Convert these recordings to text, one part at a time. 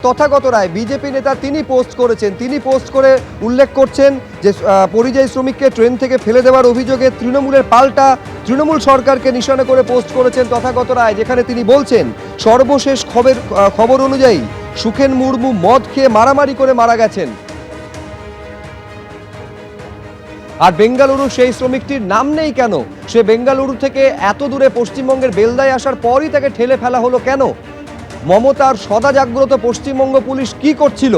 Tathagata Roy BJP নেতা তিনি post করে উল্লেখ করছেন যে পরিযায়ী শ্রমিককে ট্রেন থেকে ফেলে দেওয়ার অভিযোগে তৃণমূলের পাল্টা তৃণমূল সরকারকে নিশানা করে পোস্ট করেছেন তথাগত রায়, যেখানে তিনি বলছেন সর্বশেষ খবর অনুযায়ী সুখেন মুর্মু মদ খেয়ে মারামারি করে মারা গেছেন। আর বেঙ্গালুরু সেই শ্রমিকটির নাম নেই কেন? সে বেঙ্গালুরু থেকে এত দূরে পশ্চিমবঙ্গের বেলদায় আসার পরই তাকে ঠেলে ফেলা হলো কেন? মমতার সদা জাগ্রত পশ্চিমবঙ্গ পুলিশ কি করছিল?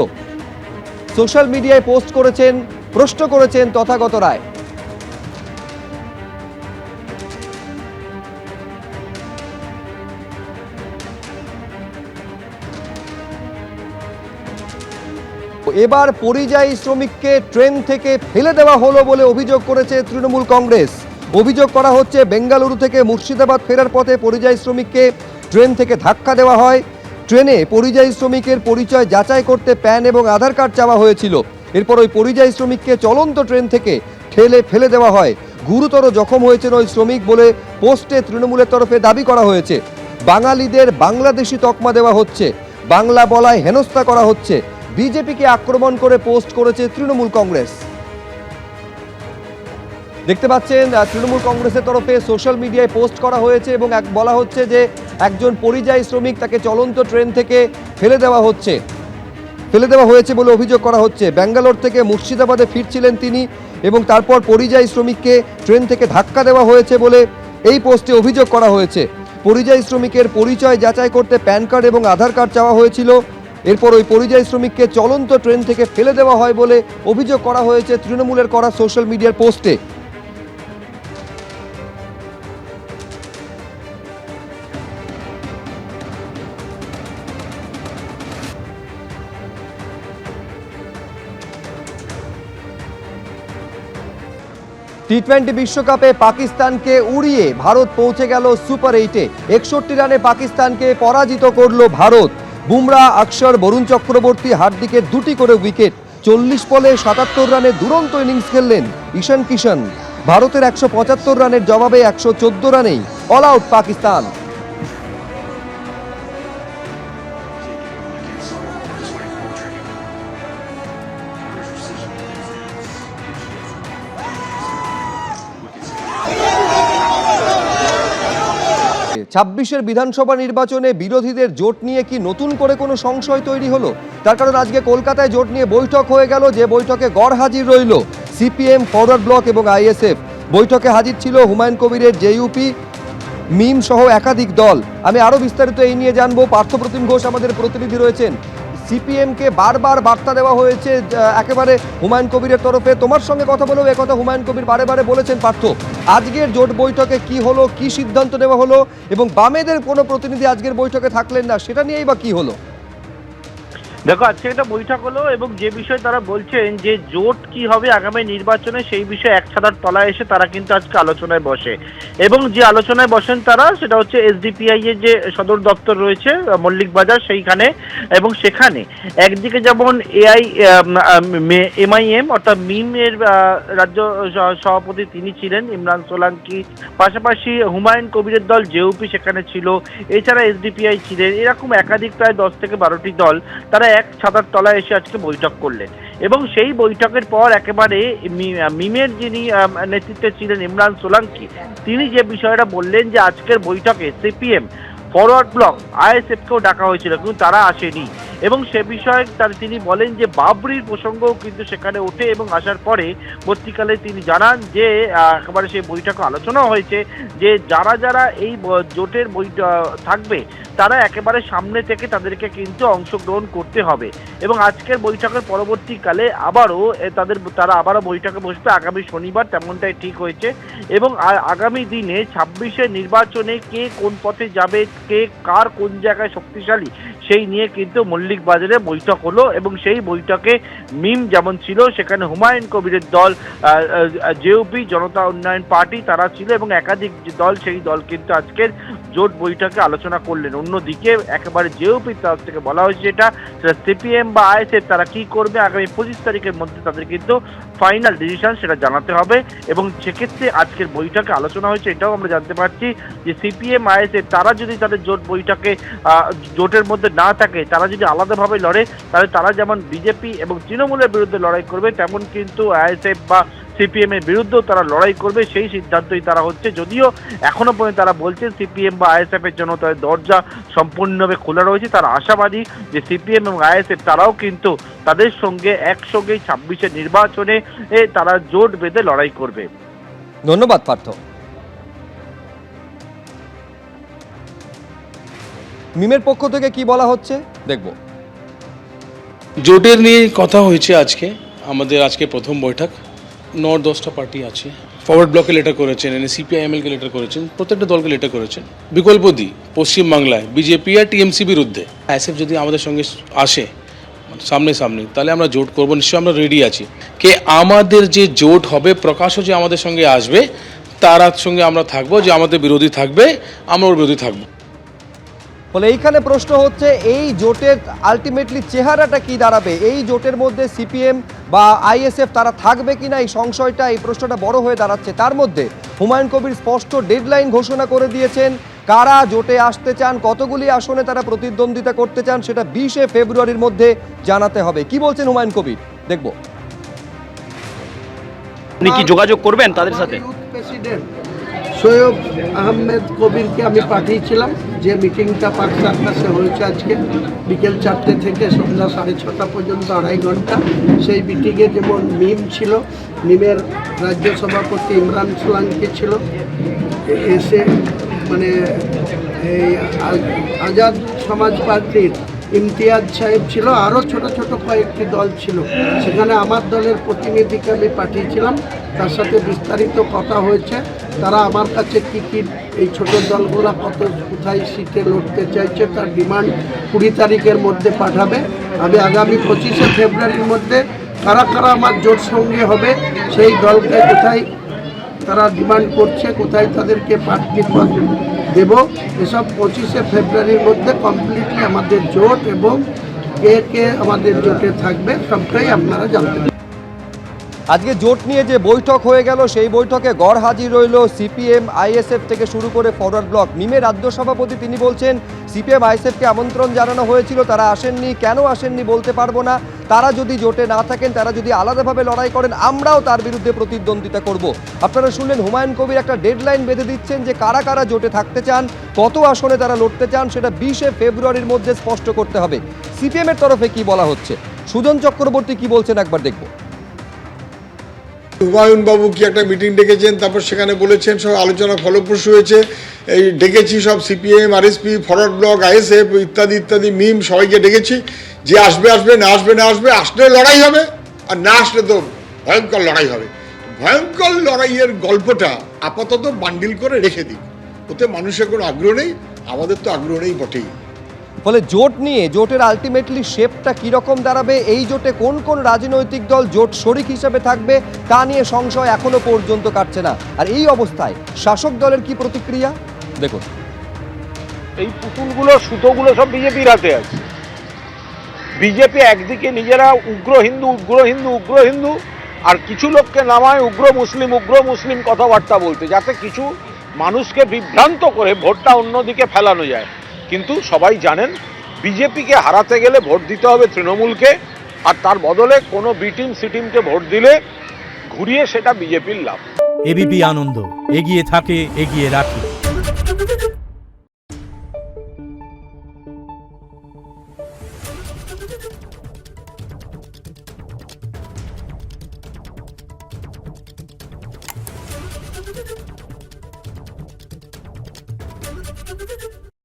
সোশ্যাল মিডিয়ায় পোস্ট করেছেন, প্রশ্ন করেছেন তথাগত রায়। এবার পরিযায়ী শ্রমিককে ট্রেন থেকে ফেলে দেওয়া হলো বলে অভিযোগ করেছে তৃণমূল কংগ্রেস। অভিযোগ করা হচ্ছে বেঙ্গালুরু থেকে মুর্শিদাবাদ ফেরার পথে পরিযায়ী শ্রমিককে ট্রেন থেকে ধাক্কা দেওয়া হয়। ট্রেনে পরিযায়ী শ্রমিকের পরিচয় যাচাই করতে প্যান এবং আধার কার্ড চাওয়া হয়েছিল। এরপর ওই পরিযায়ী শ্রমিককে চলন্ত ট্রেন থেকে ঠেলে ফেলে দেওয়া হয়। গুরুতর জখম হয়েছেন ওই শ্রমিক বলে পোস্টে তৃণমূলের তরফে দাবি করা হয়েছে। বাঙালিদের বাংলাদেশি তকমা দেওয়া হচ্ছে, বাংলা বলায় হেনস্থা করা হচ্ছে, বিজেপিকে আক্রমণ করে পোস্ট করেছে তৃণমূল কংগ্রেস। দেখতে পাচ্ছেন তৃণমূল কংগ্রেসের তরফে সোশ্যাল মিডিয়ায় পোস্ট করা হয়েছে এবং বলা হচ্ছে যে একজন পরিযায়ী শ্রমিক তাকে চলন্ত ট্রেন থেকে ফেলে দেওয়া হয়েছে বলে অভিযোগ করা হচ্ছে। ব্যাঙ্গালোর থেকে মুর্শিদাবাদে ফিরছিলেন তিনি এবং তারপর পরিযায়ী শ্রমিককে ট্রেন থেকে ধাক্কা দেওয়া হয়েছে বলে এই পোস্টে অভিযোগ করা হয়েছে। পরিযায়ী শ্রমিকের পরিচয় যাচাই করতে প্যান কার্ড এবং আধার কার্ড চাওয়া হয়েছিল। এরপর ওই পরিযায়ী শ্রমিককে চলন্ত ট্রেন থেকে ফেলে দেওয়া হয় বলে অভিযোগ করা হয়েছে তৃণমূলের করা সোশ্যাল মিডিয়ার পোস্টে। টি-20 বিশ্বকাপে পাকিস্তানকে উড়িয়ে ভারত পৌঁছে গেল সুপার 8-এ। 61 রানে পাকিস্তানকে পরাজিত করল ভারত। বুমরা, অক্ষর, বরুণ চক্রবর্তী, হার্দিকের দুটি করে উইকেট। 40 বলে 77 রানে দুরন্ত ইনিংস খেললেন ঈশান কিষান। ভারতের 175 রানের জবাবে 114 রানেই অল আউট পাকিস্তান। ছাব্বিশের বিধানসভা নির্বাচনে বিরোধীদের জোট নিয়ে কি নতুন করে কোনো সংশয় তৈরি হলো? তার কারণ আজকে কলকাতায় জোট নিয়ে বৈঠক হয়ে গেল, যে বৈঠকে গড় হাজির রইল সিপিএম, ফরওয়ার্ড ব্লক এবং আইএসএফ। বৈঠকে হাজির ছিল হুমায়ুন কবিরের জেইউপি, মিম সহ একাধিক দল। আমি আরো বিস্তারিত এই নিয়ে জানবো। পার্থপ্রতিম ঘোষ আমাদের প্রতিনিধি রয়েছেন। সিপিএমকে বারবার বার্তা দেওয়া হয়েছে একেবারে হুমায়ুন কবিরের তরফে। তোমার সঙ্গে কথা বলেও একথা হুমায়ুন কবির বারে বারে বলেছেন। পার্থ, আজকের জোট বৈঠকে কি হলো, কি সিদ্ধান্ত নেওয়া হলো এবং বামেদের কোনো প্রতিনিধি আজকের বৈঠকে থাকলেন না, সেটা নিয়েই বা কি হলো? দেখো, আজকে একটা বৈঠক হলো এবং যে বিষয়ে তারা বলছেন যে জোট কি হবে আগামী নির্বাচনে, সেই বিষয়ে এক ছাতার তলায় এসে তারা কিন্তু আজকে আলোচনায় বসে। এবং যে আলোচনায় বসেন তারা, সেটা হচ্ছে এসডিপিআই এর যে সদর দপ্তর রয়েছে মল্লিক বাজার, সেইখানে। এবং সেখানে একদিকে যেমন এমআইএম অর্থাৎ মিম এর রাজ্য সভাপতি তিনি ছিলেন ইমরান সোলাঙ্কি, পাশাপাশি হুমায়ুন কবিরের দল জেইউপি সেখানে ছিল, এছাড়া এসডিপিআই ছিলেন। এরকম একাধিক প্রায় 10 থেকে 12টি দল তারা এক ছাতার তলায় এসে আজকে বৈঠক করলেন। এবং সেই বৈঠকের পর একেবারে মিমের যিনি নেতৃত্বে ছিলেন ইমরান সোলাঙ্কি, তিনি যে বিষয়টা বললেন যে আজকের বৈঠকে সিপিএম, ফরওয়ার্ড ব্লক, আইএসএফকেও ডাকা হয়েছিল কিন্তু তারা আসেনি। এবং সে বিষয়ে তিনি বলেন যে বাবরির প্রসঙ্গও কিন্তু সেখানে ওঠে এবং আসার পরে পত্রিকালে তিনি জানান যে একেবারে সেই বৈঠকে আলোচনা হয়েছে যে যারা যারা এই জোটের থাকবে তারা একেবারে সামনে থেকে তাদেরকে কিন্তু অংশগ্রহণ করতে হবে। এবং আজকের বৈঠকের পরবর্তীকালে তারা আবারও বৈঠকে বসবে আগামী শনিবার, তেমনটাই ঠিক হয়েছে। এবং আগামী দিনে 26-এর নির্বাচনে কে কোন পথে যাবে, কে কার কোন জায়গায় শক্তিশালী, সেই নিয়ে কিন্তু মল্লিক বাজারে বৈঠক হলো। এবং সেই বৈঠকে মিম যেমন ছিল, সেখানে হুমায়ুন কবিরের দল, জেইউপি, জনতা উন্নয়ন পার্টি তারা ছিল এবং একাধিক দল, সেই দল কিন্তু আজকের জোট বৈঠকে আলোচনা করলেন। অন্যদিকে একেবারে জেইউপির তরফ থেকে বলা হয়েছে সেটা সিপিএম বা আইএসএফ তারা কি করবে আগামী 25 তারিখের মধ্যে তাদের কিন্তু ফাইনাল ডিসিশন সেটা জানাতে হবে। এবং সেক্ষেত্রে আজকের বৈঠকে আলোচনা হয়েছে, এটাও আমরা জানতে পারছি যে সিপিএম, আইএসএফ তারা যদি তাদের জোট বৈঠকে জোটের মধ্যে না থাকে, তারা যদি আলাদা আলাদাভাবে লড়ে, তাহলে তারা যেমন বিজেপি এবং তৃণমূলের বিরুদ্ধে লড়াই করবে, তেমন কিন্তু আইএসএফ বা সিপিএম এর বিরুদ্ধেও তারা লড়াই করবে, সেই সিদ্ধান্তই তারা হচ্ছে। যদিও এখনো পর্যন্ত তারা বলছেন সিপিএম বা আইএসএফ এর জন্য তাদের দরজা সম্পূর্ণভাবে খোলা রয়েছে। তারা আশাবাদী যে সিপিএম এবং আইএসএফ তারাও কিন্তু তাদের সঙ্গে একসঙ্গেই 26-এর নির্বাচনে তারা জোট বেঁধে লড়াই করবে। ধন্যবাদ পার্থ। মিমের পক্ষ থেকে কি বলা হচ্ছে দেখব। জোটের নিয়ে কথা হয়েছে আজকে, আমাদের আজকে প্রথম বৈঠক। 9-10টা পার্টি আছে, ফরওয়ার্ড ব্লকে লেটার করেছেন, সিপিআইএমএলকে লেটার করেছেন, প্রত্যেকটা দলকে লেটার করেছেন। বিকল্প দিই পশ্চিমবাংলায় বিজেপি আর টিএমসি বিরুদ্ধে আইএসএফ যদি আমাদের সঙ্গে আসে সামনে তাহলে আমরা জোট করবো, নিশ্চয়ই আমরা রেডি আছি। কে আমাদের যে জোট হবে, প্রকাশও যে আমাদের সঙ্গে আসবে তার সঙ্গে আমরা থাকবো, যে আমাদের বিরোধী থাকবে আমরা ওর বিরোধী থাকবো। ফলে এইখানে প্রশ্ন হচ্ছে এই জোটের আলটিমেটলি চেহারাটা কি দাঁড়াবে, এই জোটের মধ্যে সিপিএম বা আইএসএফ তারা থাকবে কিনা, এই সংশয়টা, এই প্রশ্নটা বড় হয়ে দাঁড়াচ্ছে। তার মধ্যে হুমায়ুন কবির স্পষ্ট ডেডলাইন ঘোষণা করে দিয়েছেন, কারা জোটে আসতে চান, কতগুলি আসনে তারা প্রতিদ্বন্দ্বিতা করতে চান সেটা 20শে ফেব্রুয়ারির মধ্যে জানাতে হবে। কি বলছেন হুমায়ুন কবির দেখব। আপনি কি যোগাযোগ করবেন তাদের সাথে? প্রেসিডেন্ট সৈয়দ আহমেদ কবিরকে আমি পাঠিয়েছিলাম, যে মিটিংটা পার্ক সার্কাসে হয়েছে আজকে বিকেল 4টে থেকে সন্ধ্যা 6:30 পর্যন্ত 2.5 ঘন্টা। সেই মিটিংয়ে যেমন মিম ছিল, মিমের রাজ্য সভাপতি ইমরান সোলাঙ্কি ছিল, এসে মানে এই আজাদ সমাজ পার্টির ইমতিয়াজ সাহেব ছিল, আরও ছোট ছোট কয়েকটি দল ছিল। সেখানে আমার দলের প্রতিনিধিকে আমি পাঠিয়েছিলাম, তার সাথে বিস্তারিত কথা হয়েছে। তারা আমার কাছে কী কী এই ছোট দলগুলো কোথায় সিটে লড়তে চাইছে তার ডিমান্ড 20 তারিখের মধ্যে পাঠাবে। আমি আগামী 25শে ফেব্রুয়ারির মধ্যে কারা কারা আমার জোট সঙ্গে হবে সেই দলকে কোথায় তারা ডিমান্ড করছে, কোথায় তাদেরকে প্রার্থী পদ দেব, এসব 25শে ফেব্রুয়ারির মধ্যে কমপ্লিটলি আমাদের জোট এবং কে কে আমাদের জোটে থাকবে সবটাই আপনারা জানতে পারবেন। আজকে জোট নিয়ে যে বৈঠক হয়ে গেল সেই বৈঠকে গড় হাজির রইল সিপিএম আইএসএফ থেকে শুরু করে ফরওয়ার্ড ব্লক। মিমের রাজ্য সভাপতি তিনি বলছেন সিপিএম আইএসএফকে আমন্ত্রণ জানানো হয়েছিল, তারা আসেননি, কেন আসেননি বলতে পারবো না। তারা যদি জোটে না থাকেন, তারা যদি আলাদাভাবে লড়াই করেন, আমরাও তার বিরুদ্ধে প্রতিদ্বন্দ্বিতা করব। আপনারা শুনলেন হুমায়ুন কবির একটা ডেডলাইন বেঁধে দিচ্ছেন যে কারা কারা জোটে থাকতে চান, কত আসনে তারা লড়তে চান সেটা 20শে ফেব্রুয়ারির মধ্যে স্পষ্ট করতে হবে। সিপিএম এর তরফে কি বলা হচ্ছে, সুজন চক্রবর্তী কি বলছেন একবার দেখব। হুমায়ুন বাবু কি একটা মিটিং ডেকেছেন, তারপর সেখানে বলেছেন সব আলোচনা ফলপ্রসূ হয়েছে, এই ডেকেছি সব CPM RSP forward block ISF ইত্যাদি ইত্যাদি মিম সবাইকে ডেকেছি, যে আসবে আসবে, না আসবে না আসবে, আসলে লড়াই হবে আর না আসলে তো ভয়ঙ্কর লড়াই হবে। ভয়ঙ্কর লড়াইয়ের গল্পটা আপাতত বান্ডিল করে রেখে দিই, ওতে মানুষের কোনো আগ্রহ নেই, আমাদের তো আগ্রহ নেই বটেই। ফলে জোট নিয়ে জোটের আলটিমেটলি শেপটা কীরকম দাঁড়াবে, এই জোটে কোন কোন রাজনৈতিক দল জোট শরিক হিসেবে থাকবে তা নিয়ে সংশয় এখনো পর্যন্ত কাটছে না। আর এই অবস্থায় শাসক দলের কি প্রতিক্রিয়া দেখুন। এই পুতুলগুলো সুতোগুলো সব বিজেপির হাতে আছে। বিজেপি একদিকে নিজেরা উগ্র হিন্দু উগ্র হিন্দু উগ্র হিন্দু, আর কিছু লোককে নামায় উগ্র মুসলিম কথাবার্তা বলতে, যাতে কিছু মানুষকে বিভ্রান্ত করে ভোটটা অন্যদিকে ফেলানো যায়। কিন্তু সবাই জানেন বিজেপিকে হারাতে গেলে ভোট দিতে হবে তৃণমূলকে, আর তার বদলে কোনো বি টিম সি টিমকে ভোট দিলে ঘুরিয়ে সেটা বিজেপির লাভ। এবিপি আনন্দ এগিয়ে থাকে, এগিয়ে রাখে। Thank you.